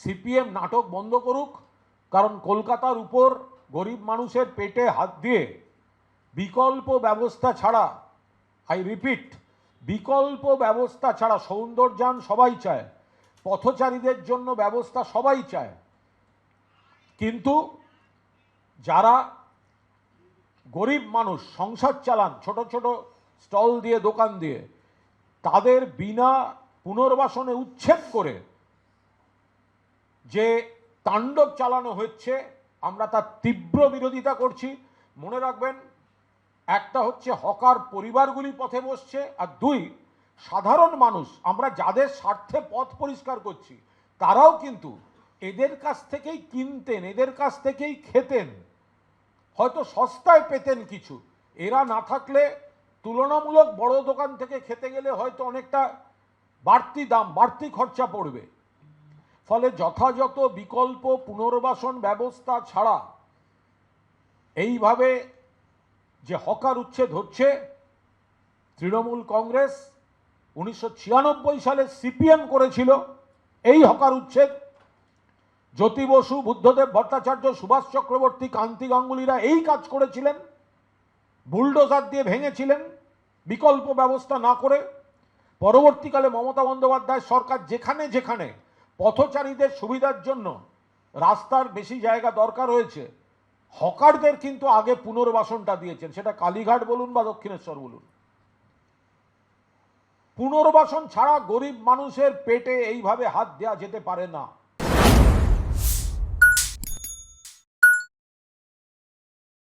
CPM নাটক বন্ধ করুক, কারণ কলকাতার উপর গরিব মানুষের পেটে হাত দিয়ে বিকল্প ব্যবস্থা ছাড়া, আই রিপিট, বিকল্প ব্যবস্থা ছাড়া, সৌন্দর্যায়ন সবাই চায়, পথচারীদের জন্য ব্যবস্থা সবাই চায়, কিন্তু যারা গরিব মানুষ সংসার চালান ছোট ছোট স্টল দিয়ে, দোকান দিয়ে, তাদের বিনা পুনর্বাসনে উচ্ছেদ করে যে তাণ্ডব চালানো হচ্ছে, আমরা তার তীব্র বিরোধিতা করছি। মনে রাখবেন, একটা হচ্ছে হকার পরিবারগুলি পথে বসছে, আর দুই, সাধারণ মানুষ, আমরা যাদের স্বার্থে পথ পরিষ্কার করছি তারাও কিন্তু এদের কাছ থেকেই কিনতেন, এদের কাছ থেকেই খেতেন, হয়তো সস্তায় পেতেন কিছু। এরা না থাকলে তুলনামূলক বড় দোকান থেকে খেতে গেলে হয়তো অনেকটা বাড়তি দাম, বাড়তি খরচা পড়বে। ফলে যথাযথ বিকল্প পুনর্বাসন ব্যবস্থা ছাড়া এইভাবে যে হকার উচ্ছেদ হচ্ছে, তৃণমূল কংগ্রেস 1996 সালে সিপিএম করেছিল এই হকার উচ্ছেদ। জ্যোতি বসু, বুদ্ধদেব ভট্টাচার্য, সুভাষ চক্রবর্তী, কান্তি গাঙ্গুলিরা এই কাজ করেছিলেন, বুলডোজার দিয়ে ভেঙেছিলেন বিকল্প ব্যবস্থা না করে। পরবর্তীকালে মমতা বন্দ্যোপাধ্যায় সরকার যেখানে যেখানে পথচারীদের সুবিধার জন্য রাস্তার বেশি জায়গা দরকার হয়েছে, হকারদের কিন্তু আগে পুনর্বাসনটা দিয়েছেন, সেটা কালীঘাট বলুন বা দক্ষিণেশ্বর বলুন। পুনর্বাসন ছাড়া গরিব মানুষের পেটে এইভাবে হাত দেওয়া যেতে পারে না।